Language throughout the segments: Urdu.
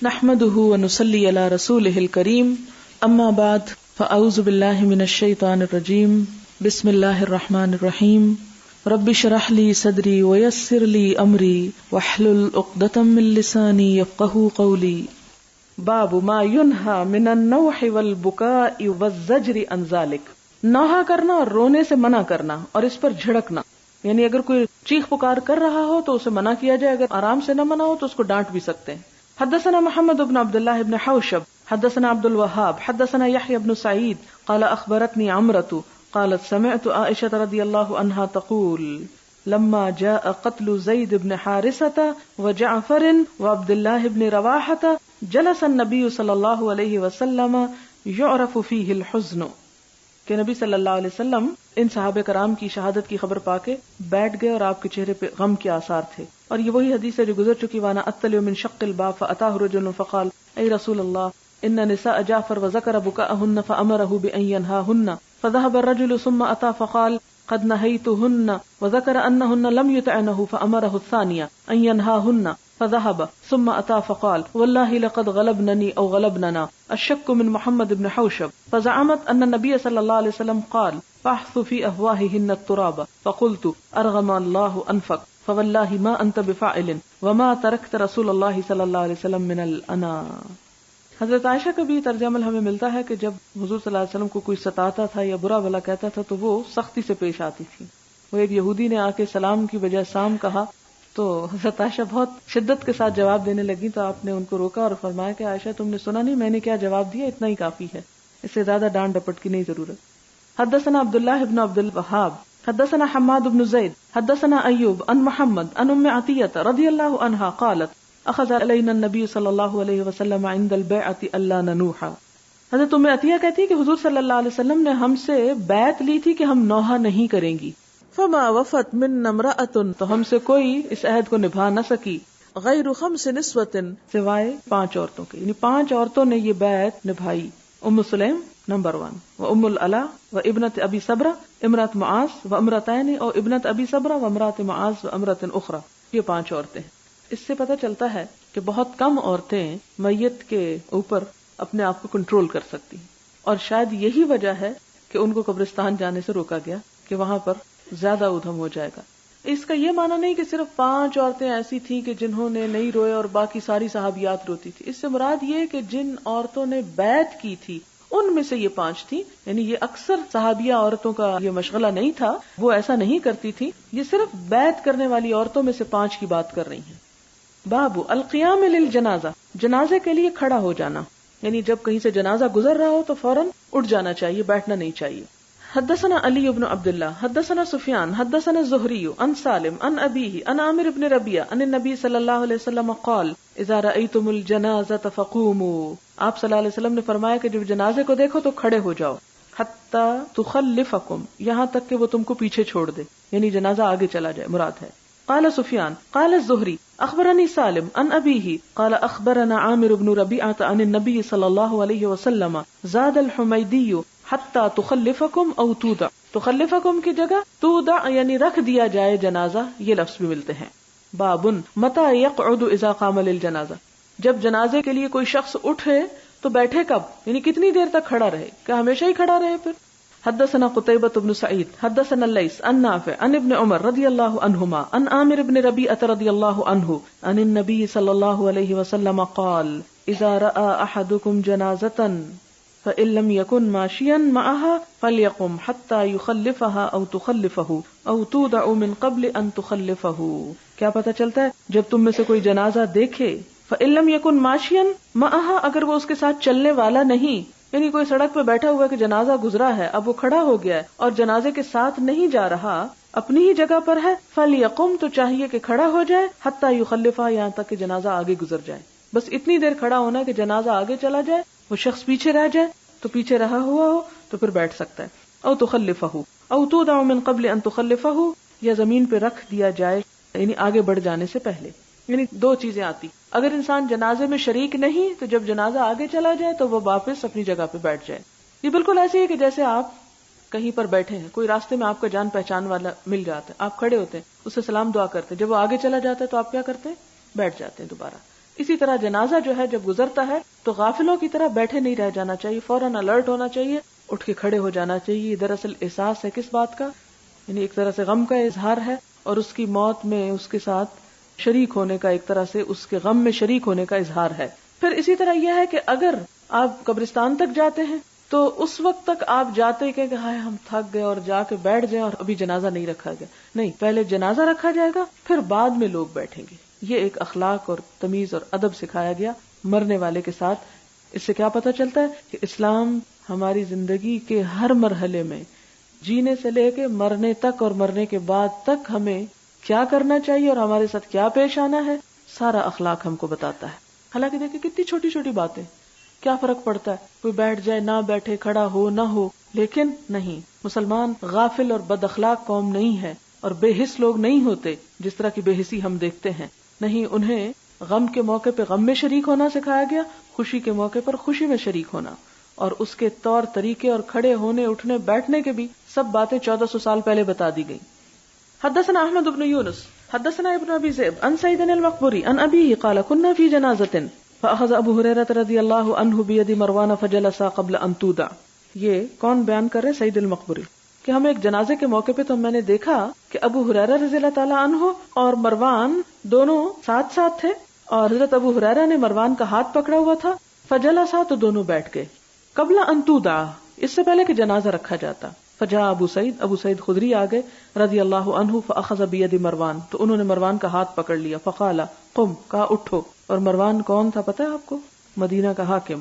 نحمده ونصلي على رسوله الكريم اما بعد فاعوذ بالله من الشيطان الرجيم بسم الله الرحمن الرحيم رب اشرح لي صدري ويسر لي امري واحلل عقدة من لساني يفقهوا قولي باب ما ينهى من النوح والبكاء والزجر عن ذلك نوحہ کرنا اور رونے سے منع کرنا اور اس پر جھڑکنا، یعنی اگر کوئی چیخ پکار کر رہا ہو تو اسے منع کیا جائے، اگر آرام سے نہ منع ہو تو اس کو ڈانٹ بھی سکتے ہیں۔ حدثنا محمد بن عبد الله بن حوشب حدثنا عبد الوهاب حدثنا يحيى بن سعيد قال اخبرتني عمرة قالت سمعت عائشة رضي الله عنها تقول لما جاء قتل زيد بن حارثة وجعفر وعبد الله بن رواحة جلس النبي صلى الله عليه وسلم يعرف فيه الحزن، کہ نبی صلی اللہ علیہ وسلم ان صحابہ کرام کی شہادت کی خبر پا کے بیٹھ گئے اور آپ کے چہرے پہ غم کے آثار تھے۔ اور یہ وہی حدیث ہے جو گزر چکی، وانا اطلع من شق الباب فاتاه رجل فقال اے رسول اللہ ان نساء جعفر وذكر بكاءهن فامره بان ينهاهن فذهب الرجل ثم اتى فقال قد نهيتهن وذكر انهن لم يطعنه فامره الثانيه ان ينهاهن فذهب ثم اتى فقال والله لقد غلبنني او غلبننا الشك من محمد بن حوشب فزعمت ان النبي صلى الله عليه وسلم قال فاحث في افواههن التراب فقلت ارغم الله انفك فوالله ما انت بفاعل وما تركت رسول الله صلى الله عليه وسلم من الانا۔ حضرت عائشہ کا بھی طرز عمل ہمیں ملتا ہے کہ جب حضور صلی اللہ علیہ وسلم کو کوئی ستاتا تھا یا برا بھلا کہتا تھا تو وہ سختی سے پیش آتی تھی۔ وہ ایک یہودی نے آ کے سلام کی بجائے سام کہا تو حضرت عائشہ بہت شدت کے ساتھ جواب دینے لگی، تو آپ نے ان کو روکا اور فرمایا کہ عائشہ تم نے سنا نہیں میں نے کیا جواب دیا، اتنا ہی کافی ہے، اس سے زیادہ ڈانٹ ڈپٹ کی نہیں ضرورت۔ حدثنا عبداللہ بن عبد الوهاب حدثنا حماد بن زید حدثنا ایوب عن محمد عن ام عطیہ رضی اللہ عنہا قالت اخذ علینا النبی صلی اللہ علیہ وسلم عند البیعۃ الا ننوح۔ حضرت ام عطیہ کہتی ہے کہ حضور صلی اللہ علیہ وسلم نے ہم سے بیعت لی تھی کہ ہم نوحہ نہیں کریں گی، فما وفت منا امرأۃ، تو ہم سے کوئی اس عہد کو نبھا نہ سکی، غیر خمس نسوۃ، سوائے 5 عورتوں کے، یعنی 5 عورتوں نے یہ بیعت نبھائی۔ ام سلیم نمبر 1 و ام العلا و ابنت ابی صبرہ امرات معاذ و امرتین اور ابنت ابی صبرہ و امرات معاذ و امرت اخرى، یہ 5 عورتیں ہیں۔ اس سے پتہ چلتا ہے کہ بہت کم عورتیں میت کے اوپر اپنے آپ کو کنٹرول کر سکتی ہیں، اور شاید یہی وجہ ہے کہ ان کو قبرستان جانے سے روکا گیا کہ وہاں پر زیادہ ادھم ہو جائے گا۔ اس کا یہ معنی نہیں کہ صرف 5 عورتیں ایسی تھیں کہ جنہوں نے نہیں روئے اور باقی ساری صحابیات روتی تھی، اس سے مراد یہ کہ جن عورتوں نے بیعت کی تھی ان میں سے یہ 5 تھی، یعنی یہ اکثر صحابیہ عورتوں کا یہ مشغلہ نہیں تھا، وہ ایسا نہیں کرتی تھی، یہ صرف بیعت کرنے والی عورتوں میں سے 5 کی بات کر رہی ہیں۔ باب القیام للجنازہ، جنازے کے لیے کھڑا ہو جانا، یعنی جب کہیں سے جنازہ گزر رہا ہو تو فوراً اٹھ جانا چاہیے، بیٹھنا نہیں چاہیے۔ حدثنا علی بن عبد اللہ حدثنا سفیان حدثنا الزہری عن سالم عن ابیہ عن عامر بن ربیعہ عن النبی صلی اللہ علیہ وسلم قال اذا رأیتم الجنازۃ فقوموا، آپ صلی اللہ علیہ وسلم نے فرمایا کہ جب جنازے کو دیکھو تو کھڑے ہو جاؤ، حتی تخلفکم، یہاں تک کہ وہ تم کو پیچھے چھوڑ دے، یعنی جنازہ آگے چلا جائے مراد ہے۔ قال سفیان قال الزہری اخبرنی سالم عن ابیہ قال اخبرنا عامر بن ربیعہ عن النبی صلی اللہ علیہ وسلم زاد الحمیدی حتی تخلفکم او تودع، تخلفکم کی جگہ تودع یعنی رکھ دیا جائے جنازہ، یہ لفظ بھی ملتے ہیں۔ بابن متی یقعد اذا قام للجنازہ، جب جنازے کے لیے کوئی شخص اٹھے تو بیٹھے کب، یعنی کتنی دیر تک کھڑا رہے، کیا ہمیشہ ہی کھڑا رہے پھر؟ حدثنا قتیبۃ بن سعید حدثنا اللیث عن نافع عن ابن عمر رضی اللہ عنہما عن عامر بن ربیعہ رضی اللہ عنہ عن النبی صلی اللہ علیہ وسلم قال اذا رأى احدکم جنازۃ فإن لم يكن ماشيا معها فليقم حتى يخلفها أو تخلفه أو تودع من قبل أن تخلفه۔ کیا پتہ چلتا ہے جب تم میں سے کوئی جنازہ دیکھے، فإن لم يكن ماشيا معها، اگر وہ اس کے ساتھ چلنے والا نہیں، یعنی کوئی سڑک پہ بیٹھا ہوا کہ جنازہ گزرا ہے، اب وہ کھڑا ہو گیا ہے اور جنازے کے ساتھ نہیں جا رہا، اپنی ہی جگہ پر ہے، فليقم، تو چاہیے کہ کھڑا ہو جائے، حتى يخلفها، یہاں تک کہ جنازہ آگے گزر جائے، بس اتنی دیر کھڑا ہونا ہے کہ جنازہ آگے چلا جائے، وہ شخص پیچھے رہ جائے تو پیچھے رہا ہوا ہو تو پھر بیٹھ سکتا ہے، او تخلفہ او تودع من قبل ان تخلفہ، یا زمین پہ رکھ دیا جائے، یعنی آگے بڑھ جانے سے پہلے۔ یعنی 2 چیزیں آتی، اگر انسان جنازے میں شریک نہیں تو جب جنازہ آگے چلا جائے تو وہ واپس اپنی جگہ پہ بیٹھ جائے۔ یہ بالکل ایسے ہی کہ جیسے آپ کہیں پر بیٹھے ہیں، کوئی راستے میں آپ کا جان پہچان والا مل جاتا ہے، آپ کھڑے ہوتے ہیں، اس سے سلام دعا کرتے ہیں، جب وہ آگے چلا جاتا ہے تو آپ کیا کرتے ہیں؟ بیٹھ جاتے ہیں دوبارہ۔ اسی طرح جنازہ جو ہے جب گزرتا ہے تو غافلوں کی طرح بیٹھے نہیں رہ جانا چاہیے، فوراً الرٹ ہونا چاہیے، اٹھ کے کھڑے ہو جانا چاہیے. دراصل احساس ہے کس بات کا؟ یعنی ایک طرح سے غم کا اظہار ہے، اور اس کی موت میں اس کے ساتھ شریک ہونے کا، ایک طرح سے اس کے غم میں شریک ہونے کا اظہار ہے. پھر اسی طرح یہ ہے کہ اگر آپ قبرستان تک جاتے ہیں تو اس وقت تک آپ جاتے کہ ہائے ہم تھک گئے اور جا کے بیٹھ جائیں اور ابھی جنازہ نہیں رکھا گیا، نہیں، پہلے جنازہ رکھا جائے گا پھر بعد میں لوگ بیٹھیں گے. یہ ایک اخلاق اور تمیز اور ادب سکھایا گیا مرنے والے کے ساتھ. اس سے کیا پتہ چلتا ہے کہ اسلام ہماری زندگی کے ہر مرحلے میں، جینے سے لے کے مرنے تک اور مرنے کے بعد تک، ہمیں کیا کرنا چاہیے اور ہمارے ساتھ کیا پیش آنا ہے، سارا اخلاق ہم کو بتاتا ہے. حالانکہ دیکھیں کتنی چھوٹی چھوٹی باتیں، کیا فرق پڑتا ہے کوئی بیٹھ جائے نہ بیٹھے، کھڑا ہو نہ ہو، لیکن نہیں، مسلمان غافل اور بد اخلاق قوم نہیں ہے اور بے حس لوگ نہیں ہوتے جس طرح کی بے حسی ہم دیکھتے ہیں. نہیں، انہیں غم کے موقع پہ غم میں شریک ہونا سکھایا گیا، خوشی کے موقع پر خوشی میں شریک ہونا، اور اس کے طور طریقے اور کھڑے ہونے اٹھنے بیٹھنے کے بھی سب باتیں 1400 سال پہلے بتا دی گئی. حدثنا احمد بن یونس حدثنا ابن ابی ذئب عن سعید المقبری عن ابیہ قال كنا في جنازة فاخذ ابو ہریرہ رضی اللہ عنہ بید مروان فجلس قبل ان تودع. یہ کون بیان کر رہے؟ سعید المقبری، کہ ہم ایک جنازے کے موقع پہ تو میں نے دیکھا کہ ابو ہریرہ رضی اللہ تعالیٰ عنہ اور مروان دونوں ساتھ ساتھ تھے، اور حضرت ابو ہریرہ نے مروان کا ہاتھ پکڑا ہوا تھا. فجلسا، تو دونوں بیٹھ گئے، قبل ان تودع، اس سے پہلے کہ جنازہ رکھا جاتا. فجاء ابو سعید خدری آ گئے رضی اللہ عنہ فاخذ بید مروان، تو انہوں نے مروان کا ہاتھ پکڑ لیا. فقال قم، کہا اٹھو. اور مروان کون تھا پتہ ہے آپ کو؟ مدینہ کا حاکم.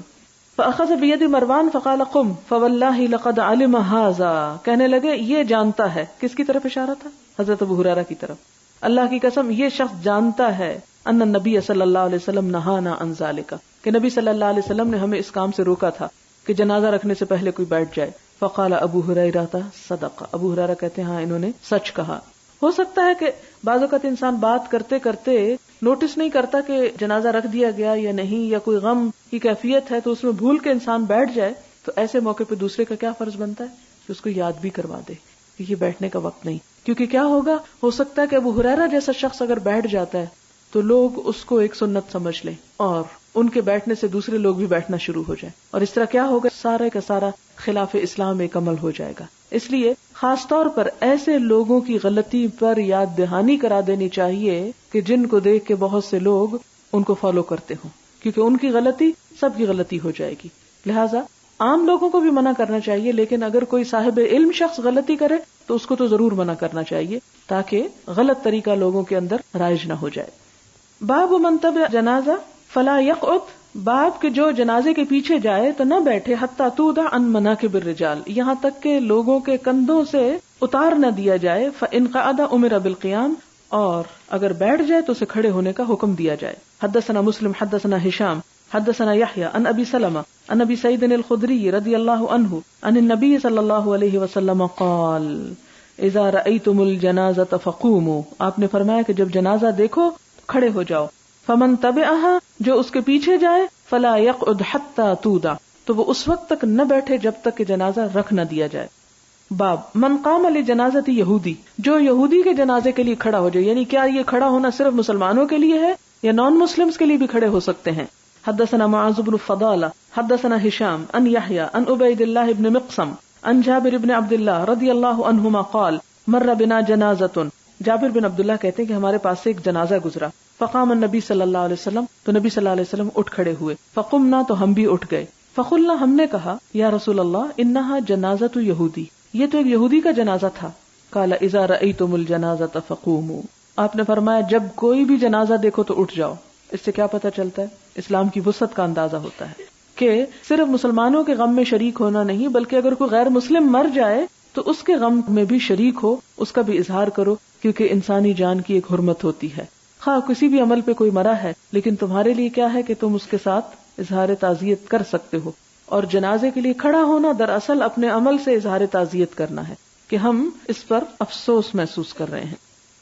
فاخذ بید مروان فقال قم فواللہ لقد علم ھذا، کہنے لگے یہ جانتا ہے. کس کی طرف اشارہ تھا؟ حضرت ابو ہریرہ کی طرف. اللہ کی قسم یہ شخص جانتا ہے ان النبی صلی اللہ علیہ وسلم نہانا عن ذالک، کہ نبی صلی اللہ علیہ وسلم نے ہمیں اس کام سے روکا تھا کہ جنازہ رکھنے سے پہلے کوئی بیٹھ جائے. فقال ابو ہریرہ صدق، ابو ہریرہ کہتے ہیں ہاں انہوں نے سچ کہا. ہو سکتا ہے کہ بعض اوقات انسان بات کرتے کرتے نوٹس نہیں کرتا کہ جنازہ رکھ دیا گیا یا نہیں، یا کوئی غم کی کیفیت ہے تو اس میں بھول کے انسان بیٹھ جائے، تو ایسے موقع پہ دوسرے کا کیا فرض بنتا ہے کہ اس کو یاد بھی کروا دے کہ یہ بیٹھنے کا وقت نہیں. کیونکہ کیا ہوگا، ہو سکتا ہے کہ ابو ہریرہ جیسا شخص اگر بیٹھ جاتا ہے تو لوگ اس کو ایک سنت سمجھ لیں اور ان کے بیٹھنے سے دوسرے لوگ بھی بیٹھنا شروع ہو جائیں، اور اس طرح کیا ہوگا، سارے کا سارا خلاف اسلام ایک عمل ہو جائے گا. اس لیے خاص طور پر ایسے لوگوں کی غلطی پر یاد دہانی کرا دینی چاہیے کہ جن کو دیکھ کے بہت سے لوگ ان کو فالو کرتے ہوں، کیونکہ ان کی غلطی سب کی غلطی ہو جائے گی. لہٰذا عام لوگوں کو بھی منع کرنا چاہیے، لیکن اگر کوئی صاحب علم شخص غلطی کرے تو اس کو تو ضرور منع کرنا چاہیے تاکہ غلط طریقہ لوگوں کے اندر رائج نہ ہو جائے. باب من تبع جنازہ فلا یقعد، باب کہ جو جنازے کے پیچھے جائے تو نہ بیٹھے، حتی تودع عن مناکب الرجال، یہاں تک کہ لوگوں کے کندھوں سے اتار نہ دیا جائے. فإن قعد امر بالقیام، اور اگر بیٹھ جائے تو اسے کھڑے ہونے کا حکم دیا جائے. حدثنا مسلم حدثنا ہشام حدثنا یحییٰ عن ابی سلمہ عن ابی سعید الخدری رضی اللہ عنہ عن النبی صلی اللہ علیہ وسلم قال اذا رأیتم الجنازۃ فقوموا، آپ نے فرمایا کہ جب جنازہ دیکھو کھڑے ہو جاؤ. فمن تبعها، جو اس کے پیچھے جائے، فلا يقعد حتى تودع، تو وہ اس وقت تک نہ بیٹھے جب تک کہ جنازہ رکھ نہ دیا جائے. باب من قام لجنازۃ یہودی، جو یہودی کے جنازے کے لیے کھڑا ہو جائے، یعنی کیا یہ کھڑا ہونا صرف مسلمانوں کے لیے ہے یا نان مسلمز کے لیے بھی کھڑے ہو سکتے ہیں؟ حدثنا معاذ بن فضالہ حدثنا ہشام عن یحییٰ عن عبید اللہ بن مقسم عن جابر بن عبد اللہ رضی اللہ عنہما قال مر بنا جنازۃ، جابر بن عبداللہ کہتے ہیں کہ ہمارے پاس سے ایک جنازہ گزرا. فقام النبی صلی اللہ علیہ وسلم، تو نبی صلی اللہ علیہ وسلم اٹھ کھڑے ہوئے. فقمنا، تو ہم بھی اٹھ گئے. فقلنا، ہم نے کہا یا رسول اللہ انہا جنازۃ یہودی، یہ تو ایک یہودی کا جنازہ تھا. قال اذا رأیتم الجنازۃ فقوموا، آپ نے فرمایا جب کوئی بھی جنازہ دیکھو تو اٹھ جاؤ. اس سے کیا پتہ چلتا ہے؟ اسلام کی وسعت کا اندازہ ہوتا ہے کہ صرف مسلمانوں کے غم میں شریک ہونا نہیں، بلکہ اگر کوئی غیر مسلم مر جائے تو اس کے غم میں بھی شریک ہو، اس کا بھی اظہار کرو، کیونکہ انسانی جان کی ایک حرمت ہوتی ہے. خواہ کسی بھی عمل پہ کوئی مرا ہے، لیکن تمہارے لیے کیا ہے کہ تم اس کے ساتھ اظہار تعزیت کر سکتے ہو. اور جنازے کے لیے کھڑا ہونا دراصل اپنے عمل سے اظہار تعزیت کرنا ہے کہ ہم اس پر افسوس محسوس کر رہے ہیں.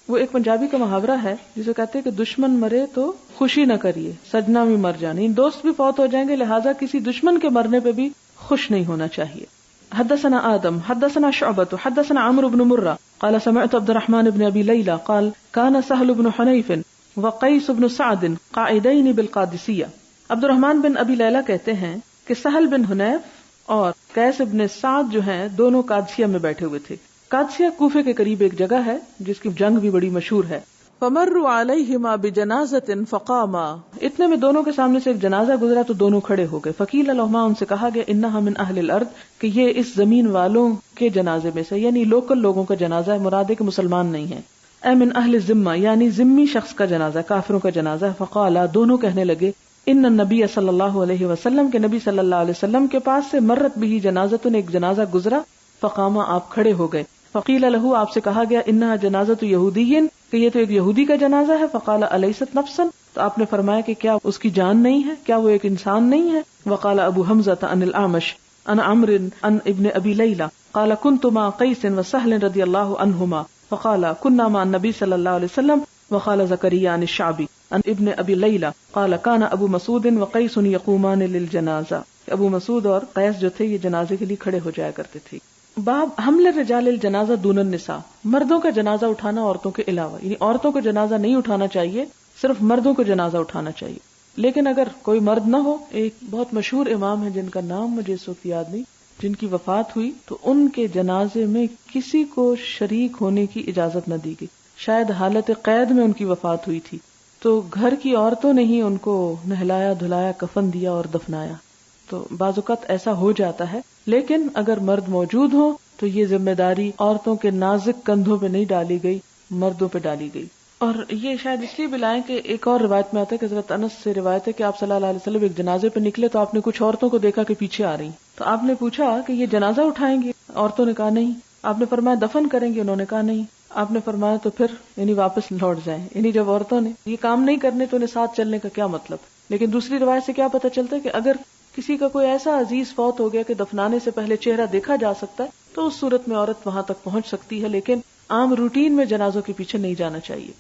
وہ ایک پنجابی کا محاورہ ہے جسے کہتے ہیں کہ دشمن مرے تو خوشی نہ کریے، سجنا بھی مر جانے، دوست بھی فوت ہو جائیں گے، لہٰذا کسی دشمن کے مرنے پہ بھی خوش نہیں ہونا چاہیے. حدثنا آدم حدثنا شعبۃ حدثنا عمرو بن مرہ قال سمعت عبد الرحمن بن ابي ليلى قال كان سهل بن حنيف وقیس بن سعد قاعدین بالقادسیہ. عبد الرحمن بن ابی لیلہ کہتے ہیں کہ سہل بن حنیف اور قیس بن سعد جو ہیں دونوں قادسیہ میں بیٹھے ہوئے تھے. قادسیہ کوفے کے قریب ایک جگہ ہے جس کی جنگ بھی بڑی مشہور ہے. فمروا علیہما بجنازۃ فقاما، اتنے میں دونوں کے سامنے سے ایک جنازہ گزرا تو دونوں کھڑے ہو گئے. فقیل لہما، ان سے کہا گیا انہا من اہل الارض، کہ یہ اس زمین والوں کے جنازے میں سے، یعنی لوکل لوگوں کا جنازہ ہے، مراد ہے کہ مسلمان نہیں ہے. اے من اہل ذمہ، یعنی ذمی شخص کا جنازہ، کافروں کا جنازہ ہے. فقالا، دونوں کہنے لگے ان النبی صلی اللہ علیہ وسلم، کے نبی صلی اللہ علیہ وسلم کے پاس سے مرت بھی جنازۃ، ایک جنازہ گزرا. فقاما، آپ کھڑے ہو گئے. فقیل لہو، آپ سے کہا گیا انہا جنازۃ یہودی، کہ یہ تو ایک یہودی کا جنازہ ہے. فقال الیست نفسا، تو آپ نے فرمایا کہ کیا اس کی جان نہیں ہے، کیا وہ ایک انسان نہیں ہے. وقال ابو حمزہ عن الاعمش عن عمرو عن ابن ابی لیلہ قال كنت مع قیس وسہل رضی اللہ عنہما فقال كنا مع النبی صلی اللہ علیہ وسلم. وقال زکریا عن الشعبی عن ابن ابی لیلہ قال كان ابو مسعود وقیس یقومان للجنازہ. ابو مسعود اور قیس جو تھے یہ جنازے کے لیے کھڑے ہو جایا کرتے تھے. باب حمل الرجال الجنازہ دون النساء، مردوں کا جنازہ اٹھانا عورتوں کے علاوہ، یعنی عورتوں کو جنازہ نہیں اٹھانا چاہیے، صرف مردوں کو جنازہ اٹھانا چاہیے. لیکن اگر کوئی مرد نہ ہو، ایک بہت مشہور امام ہے جن کا نام مجھے اس وقت یاد نہیں، جن کی وفات ہوئی تو ان کے جنازے میں کسی کو شریک ہونے کی اجازت نہ دی گئی. شاید حالت قید میں ان کی وفات ہوئی تھی، تو گھر کی عورتوں نے ہی ان کو نہلایا دھلایا، کفن دیا اور دفنایا. تو بعض اوقات ایسا ہو جاتا ہے، لیکن اگر مرد موجود ہو تو یہ ذمہ داری عورتوں کے نازک کندھوں پہ نہیں ڈالی گئی، مردوں پہ ڈالی گئی. اور یہ شاید اس لیے بھی لائیں کہ ایک اور روایت میں آتا ہے کہ حضرت انس سے روایت ہے کہ آپ صلی اللہ علیہ وسلم ایک جنازے پہ نکلے تو آپ نے کچھ عورتوں کو دیکھا کہ پیچھے آ رہی، تو آپ نے پوچھا کہ یہ جنازہ اٹھائیں گے؟ عورتوں نے کہا نہیں. آپ نے فرمایا دفن کریں گے؟ انہوں نے کہا نہیں. آپ نے فرمایا تو پھر یعنی واپس لوٹ جائیں. یعنی جب عورتوں نے یہ کام نہیں کرنے تو انہیں ساتھ چلنے کا کیا مطلب. لیکن دوسری روایت سے کیا پتہ چلتا ہے کہ اگر کسی کا کوئی ایسا عزیز فوت ہو گیا کہ دفنانے سے پہلے چہرہ دیکھا جا سکتا ہے تو اس صورت میں عورت وہاں تک پہنچ سکتی ہے، لیکن عام روٹین میں جنازوں کے پیچھے نہیں جانا چاہیے.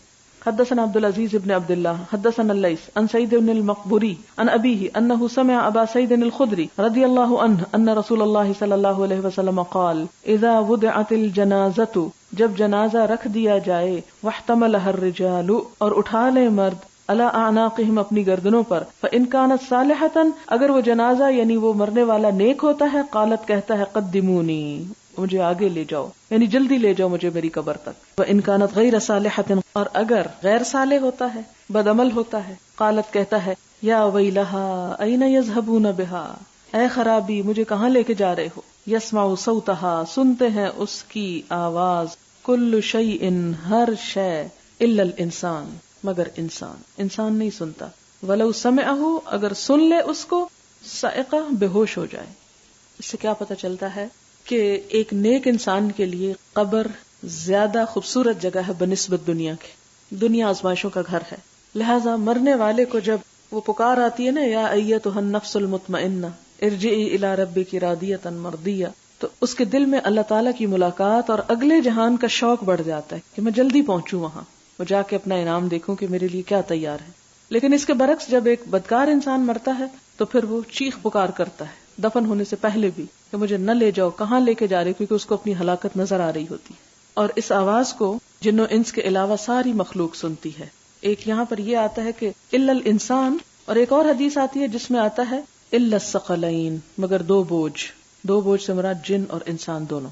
حدثنا عبد العزیز ابن عبد اللہ حدثنا الليث عن سعید بن المقبوری عن ابیہ انه سمع ابا سعید الخدری رضی اللہ عنہ ان رسول اللہ صلی اللہ علیہ وسلم قال اذا وضعت الجنازۃ، جب جنازہ رکھ دیا جائے، واحتملها الرجال، اور اٹھا لے مرد، علی اعناقہم، اپنی گردنوں پر، فان کانت صالحۃ، اگر وہ جنازہ یعنی وہ مرنے والا نیک ہوتا ہے، قالت، کہتا ہے، قدمونی، مجھے آگے لے جاؤ، یعنی جلدی لے جاؤ مجھے میری قبر تک. وان کانت غیر صالحۃ، اور اگر غیر صالح ہوتا ہے، بد عمل ہوتا ہے، قالت، کہتا ہے، یا ویلہا این یذهبون بها، اے خرابی، مجھے کہاں لے کے جا رہے ہو. یسمع صوتها، سنتے ہیں اس کی آواز، کل شیء، ہر شے، الا الانسان، مگر انسان نہیں سنتا. ولو سمعہ، اگر سن لے اس کو، صائقہ، بے ہوش ہو جائے. اس سے کیا پتہ چلتا ہے کہ ایک نیک انسان کے لیے قبر زیادہ خوبصورت جگہ ہے بنسبت دنیا کے. دنیا آزمائشوں کا گھر ہے، لہذا مرنے والے کو جب وہ پکار آتی ہے نا، یا ایتھا النفس المطمئنہ ارجعی الی ربک راضیۃ مرضیہ، تو اس کے دل میں اللہ تعالیٰ کی ملاقات اور اگلے جہان کا شوق بڑھ جاتا ہے کہ میں جلدی پہنچوں وہاں، وہ جا کے اپنا انعام دیکھوں کہ میرے لیے کیا تیار ہے. لیکن اس کے برعکس جب ایک بدکار انسان مرتا ہے تو پھر وہ چیخ پکار کرتا ہے دفن ہونے سے پہلے بھی کہ مجھے نہ لے جاؤ، کہاں لے کے جا رہے، کیونکہ اس کو اپنی ہلاکت نظر آ رہی ہوتی ہے. اور اس آواز کو جن و انس کے علاوہ ساری مخلوق سنتی ہے. ایک یہاں پر یہ آتا ہے کہ الا الانسان، اور ایک اور حدیث آتی ہے جس میں آتا ہے الا الثقلین، مگر دو بوجھ سے مراد جن اور انسان دونوں.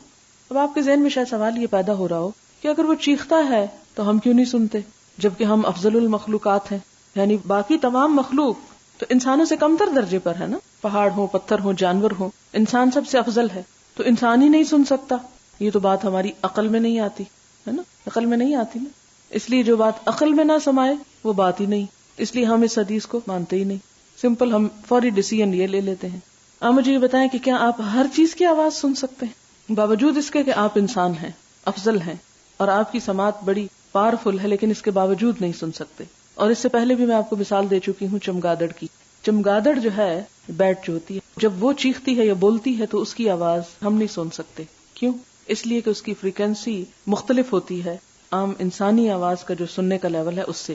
اب آپ کے ذہن میں شاید سوال یہ پیدا ہو رہا ہو کہ اگر وہ چیختا ہے تو ہم کیوں نہیں سنتے، جبکہ ہم افضل المخلوقات ہیں، یعنی باقی تمام مخلوق تو انسانوں سے کمتر درجے پر ہے نا، پہاڑ ہو، پتھر ہو، جانور ہو، انسان سب سے افضل ہے، تو انسان ہی نہیں سن سکتا. یہ تو بات ہماری عقل میں نہیں آتی ہے نا، عقل میں نہیں آتی نا. اس لیے جو بات عقل میں نہ سمائے وہ بات ہی نہیں، اس لیے ہم اس حدیث کو مانتے ہی نہیں. سمپل ہم فوری ڈیسیژن یہ لے لیتے ہیں. آپ مجھے یہ بتائیں کہ کیا آپ ہر چیز کی آواز سن سکتے ہیں باوجود اس کے کہ آپ انسان ہیں، افضل ہیں، اور آپ کی سماعت بڑی پاورفل ہے، لیکن اس کے باوجود نہیں سن سکتے. اور اس سے پہلے بھی میں آپ کو مثال دے چکی ہوں چمگادڑ کی. چمگادڑ جو ہے، بیٹ جو ہوتی ہے، جب وہ چیختی ہے یا بولتی ہے تو اس کی آواز ہم نہیں سن سکتے. کیوں؟ اس لیے کہ اس کی فریکوینسی مختلف ہوتی ہے عام انسانی آواز کا جو سننے کا لیول ہے اس سے،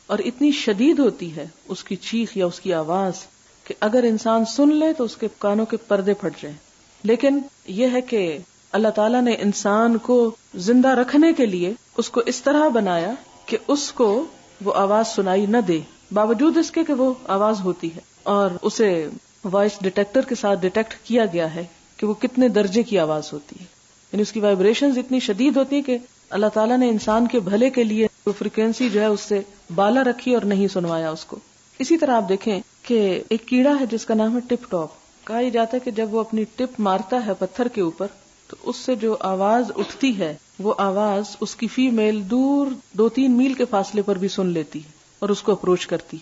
اور اتنی شدید ہوتی ہے اس کی چیخ یا اس کی آواز کہ اگر انسان سن لے تو اس کے کانوں کے پردے پھٹ جائیں. لیکن یہ ہے کہ اللہ تعالیٰ نے انسان کو زندہ رکھنے کے لیے اس کو اس طرح بنایا کہ اس کو وہ آواز سنائی نہ دے، باوجود اس کے کہ وہ آواز ہوتی ہے اور اسے وائس ڈیٹیکٹر کے ساتھ ڈیٹیکٹ کیا گیا ہے کہ وہ کتنے درجے کی آواز ہوتی ہے، یعنی اس کی وائبریشنز اتنی شدید ہوتی ہیں کہ اللہ تعالیٰ نے انسان کے بھلے کے لیے وہ فریکوینسی جو ہے اس سے بالا رکھی اور نہیں سنوایا اس کو. اسی طرح آپ دیکھیں کہ ایک کیڑا ہے جس کا نام ہے ٹپ ٹاپ. کہا جاتا ہے کہ جب وہ اپنی ٹپ مارتا ہے پتھر کے اوپر تو اس سے جو آواز اٹھتی ہے وہ آواز اس کی فیمیل دور 2-3 میل کے فاصلے پر بھی سن لیتی ہے اور اس کو اپروچ کرتی،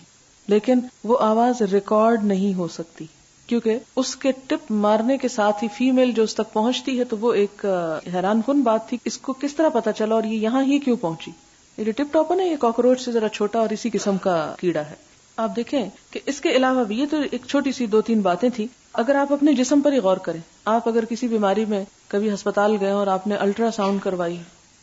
لیکن وہ آواز ریکارڈ نہیں ہو سکتی کیونکہ اس کے ٹپ مارنے کے ساتھ ہی فیمیل جو اس تک پہنچتی ہے. تو وہ ایک حیران کن بات تھی، اس کو کس طرح پتا چلا اور یہ یہاں ہی کیوں پہنچی. یہ جو ٹپ ٹاپ ہے نا، یہ کاکروچ سے ذرا چھوٹا اور اسی قسم کا کیڑا ہے. آپ دیکھیں کہ اس کے علاوہ بھی، یہ تو ایک چھوٹی سی 2-3 باتیں تھی. اگر آپ اپنے جسم پر ہی غور کریں، آپ اگر کسی بیماری میں کبھی ہسپتال گئے اور آپ نے الٹرا ساؤنڈ کروائی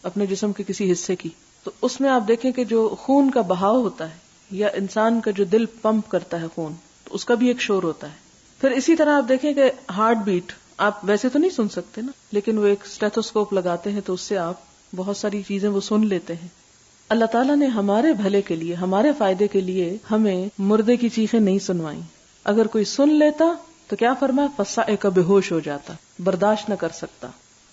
اپنے جسم کے کسی حصے کی، تو اس میں آپ دیکھیں کہ جو خون کا بہاؤ ہوتا ہے یا انسان کا جو دل پمپ کرتا ہے خون، تو اس کا بھی ایک شور ہوتا ہے. پھر اسی طرح آپ دیکھیں کہ ہارٹ بیٹ آپ ویسے تو نہیں سن سکتے نا، لیکن وہ ایک اسٹیتھوسکوپ لگاتے ہیں تو اس سے آپ بہت ساری چیزیں وہ سن لیتے ہیں. اللہ تعالیٰ نے ہمارے بھلے کے لیے، ہمارے فائدے کے لیے ہمیں مردے کی چیخیں نہیں سنوائیں. اگر کوئی سن لیتا تو کیا فرمایا، فصائق بے ہوش ہو جاتا، برداشت نہ کر سکتا.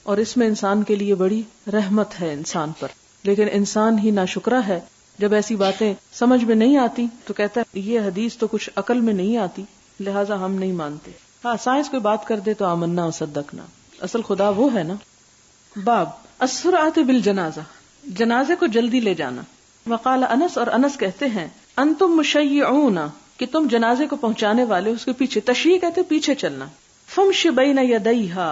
اور اس میں انسان کے لیے بڑی رحمت ہے انسان پر. لیکن انسان ہی ناشکرا ہے، جب ایسی باتیں سمجھ میں نہیں آتی تو کہتا ہے یہ حدیث تو کچھ عقل میں نہیں آتی، لہٰذا ہم نہیں مانتے. ہاں، سائنس کوئی بات کر دے تو آمنا و صدقنا، اصل خدا وہ ہے نا. باب السرعۃ بالجنازہ، جنازے کو جلدی لے جانا. وقال انس، اور انس کہتے ہیں، انتم مشیعون، کہ تم جنازے کو پہنچانے والے، اس کے پیچھے، تشیع کہتے پیچھے چلنا. فمش بین یدیہا،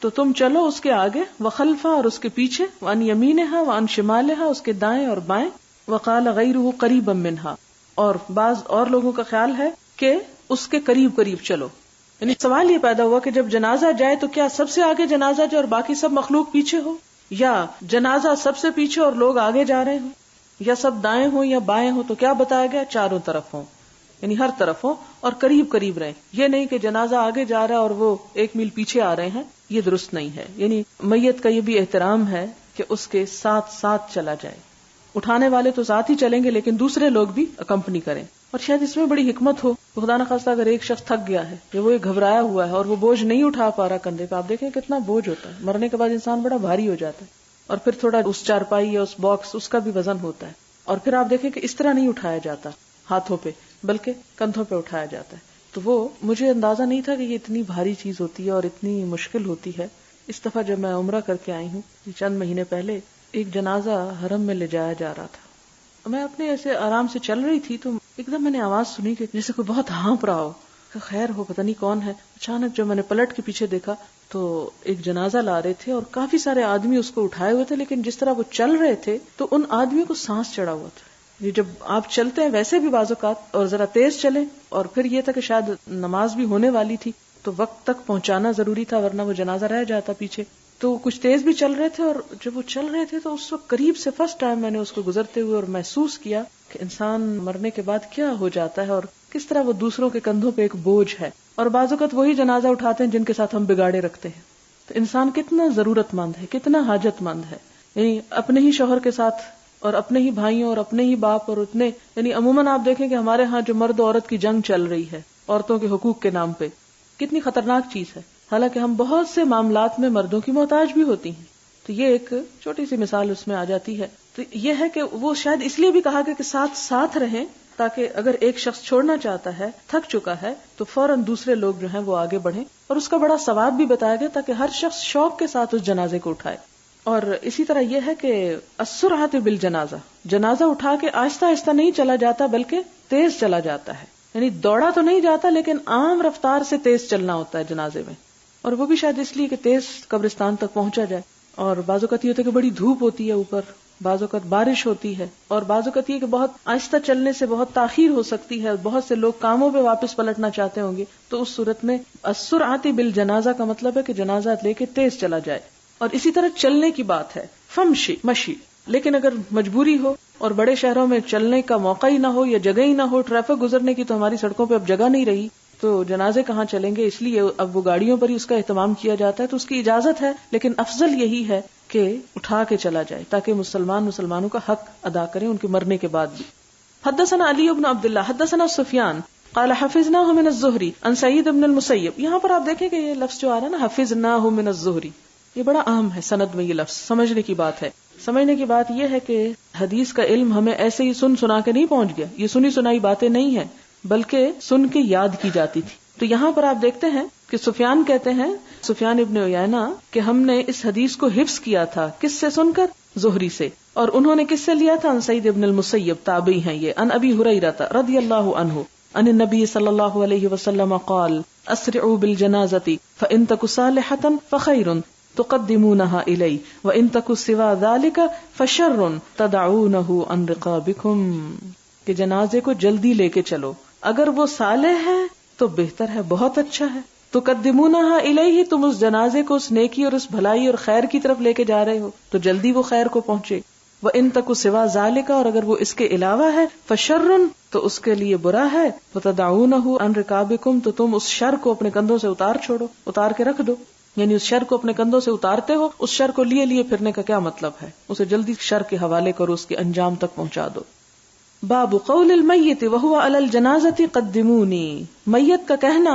تو تم چلو اس کے آگے، وخلفا، اور اس کے پیچھے، وان یمینہا وان شمالہا، اس کے دائیں اور بائیں. وقال غیرہ قریبا منہا، اور بعض اور لوگوں کا خیال ہے کہ اس کے قریب قریب چلو. یعنی سوال یہ پیدا ہوا کہ جب جنازہ جائے تو کیا سب سے آگے جنازہ جائے اور باقی سب مخلوق پیچھے ہو، یا جنازہ سب سے پیچھے اور لوگ آگے جا رہے ہوں، یا سب دائیں ہوں یا بائیں ہوں. تو کیا بتایا گیا، چاروں طرف ہوں، یعنی ہر طرف ہوں اور قریب قریب رہیں. یہ نہیں کہ جنازہ آگے جا رہا ہے اور وہ 1 میل پیچھے آ رہے ہیں، یہ درست نہیں ہے. یعنی میت کا یہ بھی احترام ہے کہ اس کے ساتھ ساتھ چلا جائے. اٹھانے والے تو ساتھ ہی چلیں گے لیکن دوسرے لوگ بھی اکمپنی کریں. اور شاید اس میں بڑی حکمت ہو، خدا نخواستہ اگر ایک شخص تھک گیا ہے یا وہ ایک گھبرایا ہوا ہے اور وہ بوجھ نہیں اٹھا پا رہا کندھے پہ، آپ دیکھیں کتنا بوجھ ہوتا ہے، مرنے کے بعد انسان بڑا بھاری ہو جاتا ہے، اور پھر تھوڑا اس چارپائی یا اس باکس، اس کا بھی وزن ہوتا ہے. اور پھر آپ دیکھیں کہ اس طرح نہیں اٹھایا جاتا ہاتھوں پہ، بلکہ کندھوں پہ اٹھایا جاتا ہے. تو وہ مجھے اندازہ نہیں تھا کہ یہ اتنی بھاری چیز ہوتی ہے اور اتنی مشکل ہوتی ہے. اس دفعہ جب میں عمرہ کر کے آئی ہوں چند مہینے پہلے، ایک جنازہ حرم میں لے جایا جا رہا تھا. میں اپنے ایسے آرام سے چل رہی تھی تو ایک دم میں نے آواز سنی کہ جیسے کوئی بہت ہانپ رہا ہو، کہ خیر ہو، پتہ نہیں کون ہے. اچانک جب میں نے پلٹ کے پیچھے دیکھا تو ایک جنازہ لا رہے تھے اور کافی سارے آدمی اس کو اٹھائے ہوئے تھے، لیکن جس طرح وہ چل رہے تھے تو ان آدمیوں کو سانس چڑھا ہوا تھا. یہ جب آپ چلتے ہیں ویسے بھی بعض اوقات، اور ذرا تیز چلیں، اور پھر یہ تھا کہ شاید نماز بھی ہونے والی تھی تو وقت تک پہنچانا ضروری تھا ورنہ وہ جنازہ رہ جاتا پیچھے. تو کچھ تیز بھی چل رہے تھے، اور جب وہ چل رہے تھے تو اس وقت قریب سے فرسٹ ٹائم میں نے اس کو گزرتے ہوئے اور محسوس کیا کہ انسان مرنے کے بعد کیا ہو جاتا ہے اور کس طرح وہ دوسروں کے کندھوں پہ ایک بوجھ ہے. اور بعض اوقات وہی جنازہ اٹھاتے ہیں جن کے ساتھ ہم بگاڑے رکھتے ہیں. تو انسان کتنا ضرورت مند ہے، کتنا حاجت مند ہے. یعنی اپنے ہی شوہر کے ساتھ اور اپنے ہی بھائیوں اور اپنے ہی باپ اور اتنے، یعنی عموماً آپ دیکھیں کہ ہمارے ہاں جو مرد و عورت کی جنگ چل رہی ہے عورتوں کے حقوق کے نام پہ، کتنی خطرناک چیز ہے. حالانکہ ہم بہت سے معاملات میں مردوں کی محتاج بھی ہوتی ہیں. تو یہ ایک چھوٹی سی مثال اس میں آ جاتی ہے. تو یہ ہے کہ وہ شاید اس لیے بھی کہا گیا کہ ساتھ ساتھ رہیں، تاکہ اگر ایک شخص چھوڑنا چاہتا ہے، تھک چکا ہے، تو فوراً دوسرے لوگ جو ہیں وہ آگے بڑھیں. اور اس کا بڑا ثواب بھی بتایا گیا تاکہ ہر شخص شوق کے ساتھ اس جنازے کو اٹھائے. اور اسی طرح یہ ہے کہ السرعۃ بالجنازہ، جنازہ اٹھا کے آہستہ آہستہ نہیں چلا جاتا بلکہ تیز چلا جاتا ہے. یعنی دوڑا تو نہیں جاتا لیکن عام رفتار سے تیز چلنا ہوتا ہے جنازے میں. اور وہ بھی شاید اس لیے کہ تیز قبرستان تک پہنچا جائے. اور بعض اوقات یہ ہوتا ہے کہ بڑی دھوپ ہوتی ہے اوپر، بعض اوقات بارش ہوتی ہے، اور بعض اوقات یہ کہ بہت آہستہ چلنے سے بہت تاخیر ہو سکتی ہے، بہت سے لوگ کاموں پہ واپس پلٹنا چاہتے ہوں گے. تو اس صورت میں السرعۃ بالجنازہ کا مطلب ہے کہ جنازہ لے کے تیز چلا جائے. اور اسی طرح چلنے کی بات ہے، فمشی، مشی. لیکن اگر مجبوری ہو اور بڑے شہروں میں چلنے کا موقع ہی نہ ہو یا جگہ ہی نہ ہو، ٹریفک گزرنے کی، تو ہماری سڑکوں پہ اب جگہ نہیں رہی، تو جنازے کہاں چلیں گے؟ اس لیے اب وہ گاڑیوں پر ہی اس کا اہتمام کیا جاتا ہے. تو اس کی اجازت ہے، لیکن افضل یہی ہے کہ اٹھا کے چلا جائے تاکہ مسلمانوں کا حق ادا کریں ان کے مرنے کے بعد بھی. حدثنا علی بن عبداللہ حدثنا سفیان قال حفظناه من الزہری عن سعید بن المسیب. یہاں پر آپ دیکھیں کہ یہ لفظ جو آ رہا ہے نا حفظناه من الزہری، یہ بڑا اہم ہے سند میں. یہ لفظ سمجھنے کی بات ہے. سمجھنے کی بات یہ ہے کہ حدیث کا علم ہمیں ایسے ہی سنا کے نہیں پہنچ گیا، یہ سنی سنائی باتیں نہیں ہیں بلکہ سن کے یاد کی جاتی تھی. تو یہاں پر آپ دیکھتے ہیں کہ سفیان کہتے ہیں، سفیان ابن عیینہ، کہ ہم نے اس حدیث کو حفظ کیا تھا کس سے سن کر؟ زہری سے. اور انہوں نے کس سے لیا تھا؟ ان سعید ابن المسیب، تابعی ہیں یہ. ان ابی ہریرہ رضی اللہ عنہ ان النبی صلی اللہ علیہ وسلم قال اسرعوا بالجنازۃ فان تک صالحۃ فخیر تقدمونها الی وان تک سوا ذلک فشر تدعونہ عن رقابکم. کہ جنازے کو جلدی لے کے چلو، اگر وہ صالح ہے تو بہتر ہے، بہت اچھا ہے. تقدمونها الیہ، تم اس جنازے کو اس نیکی اور اس بھلائی اور خیر کی طرف لے کے جا رہے ہو تو جلدی وہ خیر کو پہنچے. وَإِن تَكُ سِوَى ذَلِكَ، اور اگر وہ اس کے علاوہ ہے، فَشَرٌ، تو اس کے لیے برا ہے. وَتَدَعُونَهُ عَن رِقَابِكُمْ، تو تم اس شر کو اپنے کندھوں سے اتار کے رکھ دو. یعنی اس شر کو اپنے کندھوں سے اتارتے ہو. اس شر کو لیے پھرنے کا کیا مطلب ہے؟ اسے جلدی شر کے حوالے کرو، اس کے انجام تک پہنچا دو. باب قول المیت وهو علی الجنازۃ قدمونی. میت کا کہنا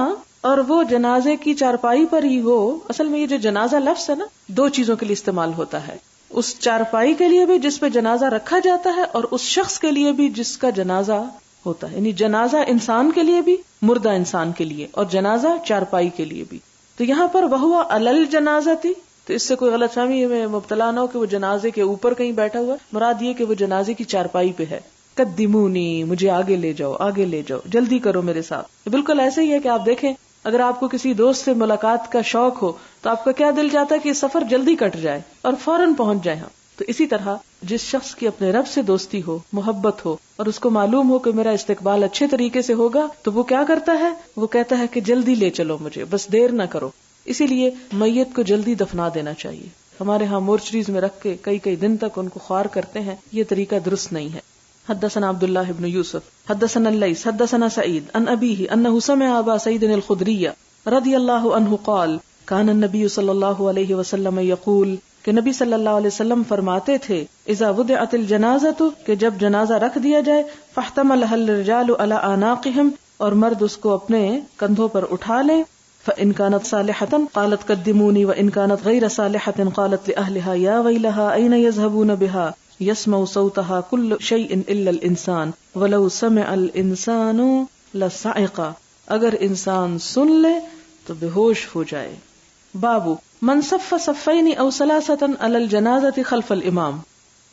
اور وہ جنازے کی چارپائی پر ہی ہو. اصل میں یہ جو جنازہ لفظ ہے نا، دو چیزوں کے لیے استعمال ہوتا ہے. اس چارپائی کے لیے بھی جس پہ جنازہ رکھا جاتا ہے، اور اس شخص کے لیے بھی جس کا جنازہ ہوتا ہے. یعنی جنازہ انسان کے لیے بھی، مردہ انسان کے لیے، اور جنازہ چارپائی کے لیے بھی. تو یہاں پر وہو علی الجنازۃ، تو اس سے کوئی غلط فہمی میں مبتلا نہ ہو کہ وہ جنازے کے اوپر کہیں بیٹھا ہوا. مراد یہ کہ وہ جنازے کی چارپائی پہ ہے. قدمونی، مجھے آگے لے جاؤ، جلدی کرو میرے ساتھ. بالکل ایسے ہی ہے کہ آپ دیکھیں، اگر آپ کو کسی دوست سے ملاقات کا شوق ہو تو آپ کا کیا دل چاہتا ہے کہ سفر جلدی کٹ جائے اور فوراً پہنچ جائے. ہم تو اسی طرح جس شخص کی اپنے رب سے دوستی ہو، محبت ہو، اور اس کو معلوم ہو کہ میرا استقبال اچھے طریقے سے ہوگا، تو وہ کیا کرتا ہے؟ وہ کہتا ہے کہ جلدی لے چلو مجھے، بس دیر نہ کرو. اسی لیے میت کو جلدی دفنا دینا چاہیے. ہمارے ہاں مورچریز میں رکھ کے کئی دن تک ان کو خوار کرتے ہیں، یہ طریقہ درست نہیں ہے. حدثنا عبد الله بن يوسف حدثنا الليث حدثنا سعيد عن أبيه أنه سمع أبا سعيد الخدري رضي الله عنه قال كان النبي صلى الله عليه وسلم يقول کہ نبی صلی اللہ علیہ وسلم فرماتے تھے اذا وضعت الجنازة کہ جب جنازہ رکھ دیا جائے فاحتملها الرجال على أعناقهم اور مرد اس کو اپنے کندھوں پر اٹھا لیں. فإن كانت صالحة قالت قدموني وإن كانت غير صالحة قالت لأهلها يا ويلها أين يذهبون بها يسمع صوتها كل شيء إلا الإنسان ولو سمع الإنسان لصعق. اگر انسان سن لے تو بے ہوش ہو جائے. بابو من صف صفین او ثلاثة على الجنازة خلف الامام.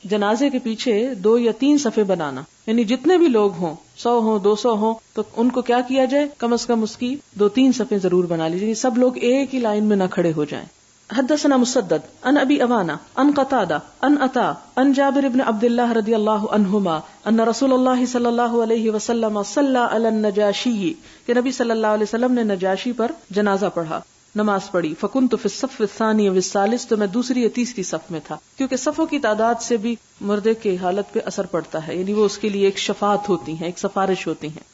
جنازے کے پیچھے 2 یا 3 صفیں بنانا، یعنی جتنے بھی لوگ ہوں، 100 ہوں 200 ہوں، تو ان کو کیا کیا جائے؟ کم از کم اس کی 2-3 صفیں ضرور بنا لیجیے، سب لوگ ایک ہی لائن میں نہ کھڑے ہو جائیں. حدثنا مسدد عن ابی اوانا عن قتادہ عن عطاء عن جابر بن عبد اللہ رضی اللہ عنہما ان رسول اللہ صلی اللہ علیہ وسلم صلی علی النجاشی کہ نبی صلی اللہ علیہ وسلم نے نجاشی پر جنازہ پڑھا، نماز پڑھی. فکنت فی الصف الثانی والثالث، تو میں دوسری یا تیسری صف میں تھا، کیونکہ صفوں کی تعداد سے بھی مردے کی حالت پہ اثر پڑتا ہے، یعنی وہ اس کے لیے ایک شفاعت ہوتی ہیں، ایک سفارش ہوتی ہیں.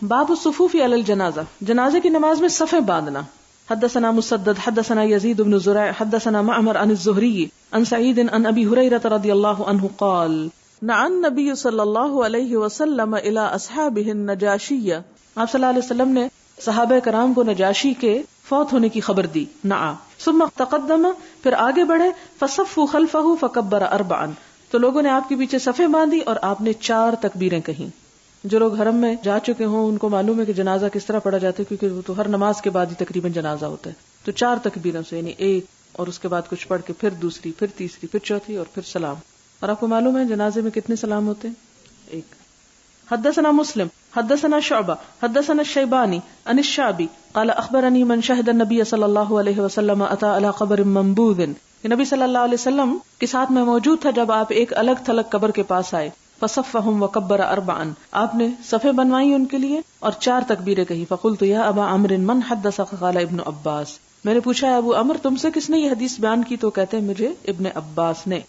باب الصفوف علی الجنازہ، جنازے کی نماز میں صفیں باندھنا. حدثنا مسدد حدثنا يزيد بن زريع حدثنا معمر عن الزهري عن سعيد عن ابي هريره رضي الله عنه قال نعى النبي صلى الله عليه وسلم الى اصحابه النجاشي. آپ صلی اللہ علیہ وسلم نے صحابہ کرام کو نجاشی کے فوت ہونے کی خبر دی. نعى ثم تقدم، پھر آگے بڑھے. فصفوا خلفه فكبر 4، تو لوگوں نے آپ کے پیچھے صفیں باندھی اور آپ نے 4 تکبیریں کہیں. جو لوگ حرم میں جا چکے ہوں ان کو معلوم ہے کہ جنازہ کس طرح پڑھا جاتا ہے، کیونکہ وہ تو ہر نماز کے بعد ہی تقریباً جنازہ ہوتا ہے. تو 4 تکبیروں سے، یعنی 1 اور اس کے بعد کچھ پڑھ کے پھر دوسری، پھر تیسری، پھر چوتھی اور پھر سلام. اور آپ کو معلوم ہے جنازے میں کتنے سلام ہوتے ہیں؟ 1. حدثنا مسلم حدثنا شعبہ حدثنا الشیبانی عن الشعبی قال اخبرنی من شہد النبی صلی اللہ علیہ وسلم اتی علی قبر منبوذ. نبی صلی اللہ علیہ وسلم کے ساتھ میں موجود تھا جب آپ ایک الگ تھلگ قبر کے پاس آئے. فصفهم وكبر 4، آپ نے صفیں بنوائی ان کے لیے اور 4 تکبیریں کہی. فقلت یا ابا عمرو من حدثك؟ قال ابن عباس. میں نے پوچھا ابو عمر تم سے کس نے یہ حدیث بیان کی؟ تو کہتے ہیں مجھے ابن عباس نے.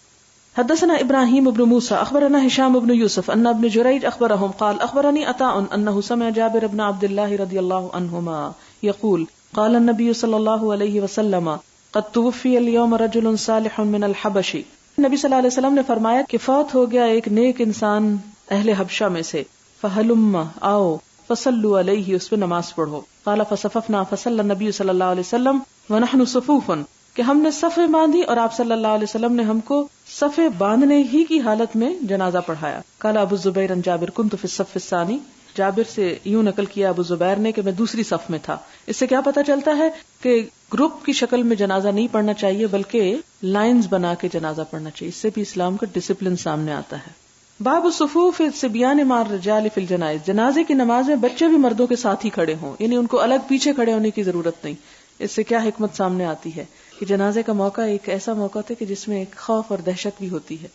حدثنا ابراہیم بن موسى اخبرنا هشام بن يوسف ان ابن جريج اخبرهم قال اخبرني عطاء انه سمع جابر بن عبد الله رضي الله عنهما يقول قال النبي صلى الله عليه وسلم قد توفی اليوم رجل صالح من الحبش، نبی صلی اللہ علیہ وسلم نے فرمایا کہ فوت ہو گیا ایک نیک انسان اہل حبشہ میں سے، فہلم آؤ، فصلوا علیہ، اس پہ نماز پڑھو، قال فصففنا فصلى النبی صلی اللہ علیہ وسلم ونحن صفوف، کہ ہم نے صفیں باندھی اور آپ صلی اللہ علیہ وسلم نے ہم کو صفیں باندھنے ہی کی حالت میں جنازہ پڑھایا. قال ابو الزبیر عن جابر كنت في الصف الثاني، جابر سے یوں نقل کیا ابو زبیر نے کہ میں دوسری صف میں تھا. اس سے کیا پتہ چلتا ہے کہ گروپ کی شکل میں جنازہ نہیں پڑھنا چاہیے بلکہ لائنز بنا کے جنازہ پڑھنا چاہیے. اس سے بھی اسلام کا ڈسپلن سامنے آتا ہے. باب الصفوف الصبیان مع الرجال فی الجنائز، جنازے کی نماز میں بچے بھی مردوں کے ساتھ ہی کھڑے ہوں، یعنی ان کو الگ پیچھے کھڑے ہونے کی ضرورت نہیں. اس سے کیا حکمت سامنے آتی ہے کہ جنازے کا موقع ایک ایسا موقع تھا کہ جس میں ایک خوف اور دہشت بھی ہوتی ہے.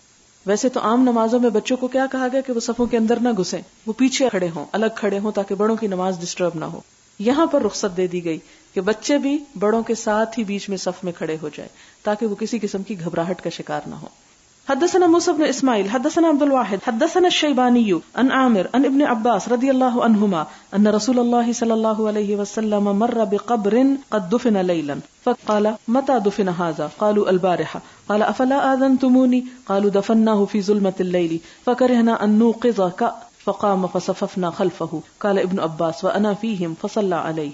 ویسے تو عام نمازوں میں بچوں کو کیا کہا گیا کہ وہ صفوں کے اندر نہ گھسیں، وہ پیچھے کھڑے ہوں، الگ کھڑے ہوں تاکہ بڑوں کی نماز ڈسٹرب نہ ہو. یہاں پر رخصت دے دی گئی کہ بچے بھی بڑوں کے ساتھ ہی بیچ میں صف میں کھڑے ہو جائے تاکہ وہ کسی قسم کی گھبراہٹ کا شکار نہ ہو. حدثنا موسى بن اسماعيل حدثنا عبد الواحد حدثنا الشيباني عن عامر عن ابن عباس رضي الله عنهما ان رسول الله صلى الله عليه وسلم مر بقبر قد دفن ليلا فقال متى دفن هذا؟ قالوا البارحة. قال افلا آذنتموني؟ قالوا دفناه في ظلمة الليل فكرهنا ان نوقظك فقام فصففنا خلفه. قال ابن عباس وانا فيهم فصلى عليه.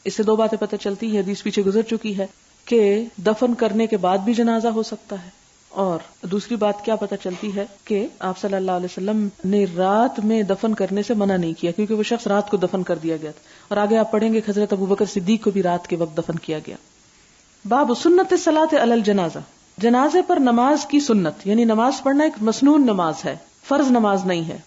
اس سے دو باتیں پتہ چلتی ہیں، حدیث پیچھے گزر چکی ہے کہ دفن کرنے کے بعد بھی جنازہ ہو سکتا ہے، اور دوسری بات کیا پتہ چلتی ہے کہ آپ صلی اللہ علیہ وسلم نے رات میں دفن کرنے سے منع نہیں کیا، کیونکہ وہ شخص رات کو دفن کر دیا گیا تھا. اور آگے آپ پڑھیں گے حضرت ابوبکر صدیق کو بھی رات کے وقت دفن کیا گیا. باب سنت الصلاۃ علی الجنازہ، جنازے پر نماز کی سنت، یعنی نماز پڑھنا ایک مسنون نماز ہے، فرض نماز نہیں ہے.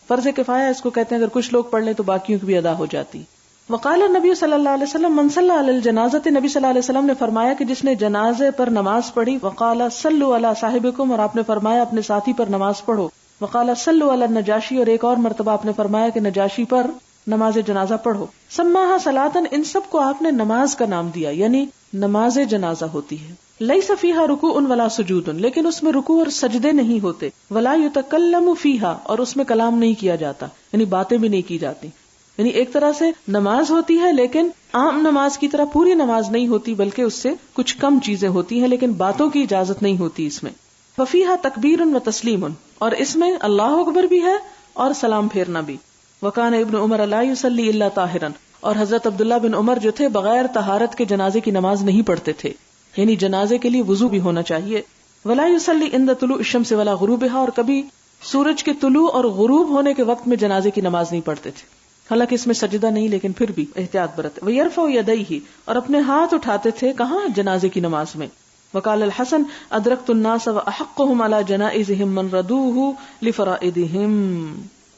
فرض کفایہ اس کو کہتے ہیں، اگر کچھ لوگ پڑھ لیں تو باقیوں کی بھی ادا ہو جاتی. وقال النبی صلی اللہ علیہ وسلم من صلی علی الجنازۃ، نبی صلی اللہ علیہ وسلم نے فرمایا کہ جس نے جنازے پر نماز پڑھی، وقال صلوا علی صاحبکم، اور آپ نے فرمایا اپنے ساتھی پر نماز پڑھو، وقال صلوا علی النجاشی، اور ایک اور مرتبہ آپ نے فرمایا کہ نجاشی پر نماز جنازہ پڑھو. سماها صلاۃ، ان سب کو آپ نے نماز کا نام دیا، یعنی نماز جنازہ ہوتی ہے. لیس فیہا رکوع ولا سجود، لیکن اس میں رکوع اور سجدے نہیں ہوتے. ولا یتکلم فیہا، اور اس میں کلام نہیں کیا جاتا، یعنی باتیں بھی نہیں کی جاتی. یعنی ایک طرح سے نماز ہوتی ہے لیکن عام نماز کی طرح پوری نماز نہیں ہوتی، بلکہ اس سے کچھ کم چیزیں ہوتی ہیں، لیکن باتوں کی اجازت نہیں ہوتی اس میں. وفیہا تکبیر و تسلیم، اور اس میں اللہ اکبر بھی ہے اور سلام پھیرنا بھی. وکان ابن عمر لا یصلی الا طاہرا، اور حضرت عبداللہ بن عمر جو تھے بغیر طہارت کے جنازے کی نماز نہیں پڑھتے تھے، یعنی جنازے کے لیے وضو بھی ہونا چاہیے. ولا یصلی عند طلوع الشمس ولا غروبها، اور کبھی سورج کے طلوع اور غروب ہونے کے وقت میں جنازے کی نماز نہیں پڑھتے تھے. حالانکہ اس میں سجدہ نہیں، لیکن پھر بھی احتیاط برتے. وَيَرْفَعُ يَدَيْهِ، اور اپنے ہاتھ اٹھاتے تھے کہاں؟ جنازے کی نماز میں. وقال الحسن ادرکت الناس واحقهم على جنائزهم من ردوه لفرائضهم.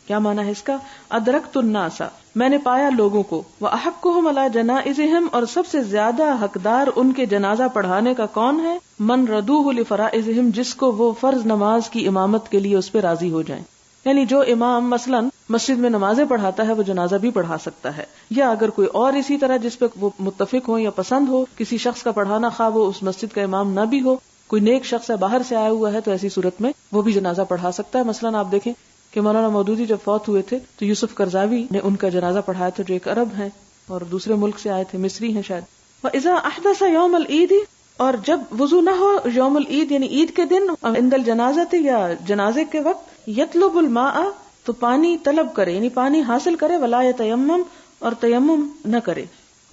کیا معنی ہے اس کا؟ ادرکت الناس، میں نے پایا لوگوں کو، واحقهم على جنائزهم، اور سب سے زیادہ حقدار ان کے جنازہ پڑھانے کا کون ہے؟ من ردوه لفرائضهم، جس کو وہ فرض نماز کی امامت کے لیے اس پہ راضی ہو جائیں. یعنی جو امام مثلا مسجد میں نمازیں پڑھاتا ہے وہ جنازہ بھی پڑھا سکتا ہے، یا اگر کوئی اور اسی طرح جس پہ وہ متفق ہو یا پسند ہو کسی شخص کا پڑھانا، خواہ وہ اس مسجد کا امام نہ بھی ہو، کوئی نیک شخص ہے باہر سے آیا ہوا ہے، تو ایسی صورت میں وہ بھی جنازہ پڑھا سکتا ہے. مثلا آپ دیکھیں کہ مولانا مودودی جب فوت ہوئے تھے تو یوسف قرضاوی نے ان کا جنازہ پڑھایا تھا، جو ایک عرب ہیں اور دوسرے ملک سے آئے تھے، مصری ہیں شاید. وَإِذَا أَحْدَثَ يَوْمَ الْعِيدِ، اور جب وضو نہ ہو یوم العید یعنی عید کے دن، عند الجنازہ یا جنازے کے وقت، یطلب الماء، تو پانی طلب کرے، یعنی پانی حاصل کرے. ولا یتیمم، اور تیمم نہ کرے.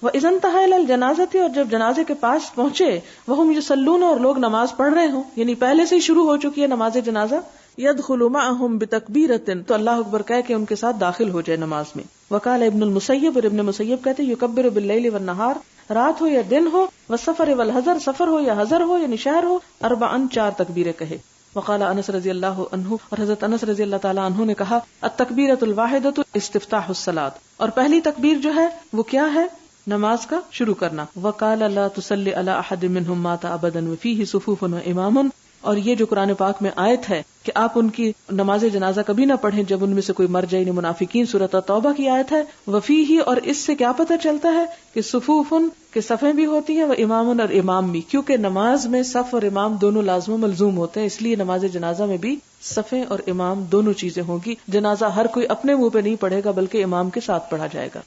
وَإِذَا انتهى إِلَى الْجَنَازَةِ، اور جب جنازے کے پاس پہنچے، وَهُمْ يُصَلُّونَ، اور لوگ نماز پڑھ رہے ہوں، یعنی پہلے سے ہی شروع ہو چکی ہے نماز جنازہ. يَدْخُلُ مَعَهُمْ بِتَكْبِيرَةٍ، تو اللہ اکبر کہہ کے ان کے ساتھ داخل ہو جائے نماز میں. وقال ابن المسیب، اور ابن مسیب کہتے یکبر باللیل والنہار، رات ہو یا دن ہو، والسفر والحضر، سفر ہو یا حضر ہو یعنی شہر ہو، اربعا، 4 تکبیریں کہے. وقال انس رضی اللہ عنہ، اور حضرت انس رضی اللہ تعالی عنہ نے کہا التکبیرۃ الواحدۃ استفتاح الصلاۃ، اور پہلی تکبیر جو ہے وہ کیا ہے؟ نماز کا شروع کرنا. وقال لا تصلی علی احد منهم مات ابدا وفیہ صفوف وامام، اور یہ جو قرآن پاک میں آیت ہے کہ آپ ان کی نماز جنازہ کبھی نہ پڑھیں جب ان میں سے کوئی مر جائے، یعنی منافقین، سورۃ توبہ کی آیت ہے. وفیہ، اور اس سے کیا پتہ چلتا ہے کہ صفوفن کے صفیں بھی ہوتی ہیں، وہ امامن، اور امام بھی، کیونکہ نماز میں صف اور امام دونوں لازم و ملزوم ہوتے ہیں، اس لیے نماز جنازہ میں بھی صفیں اور امام دونوں چیزیں ہوں گی. جنازہ ہر کوئی اپنے منہ پہ نہیں پڑھے گا بلکہ امام کے ساتھ پڑھا جائے گا.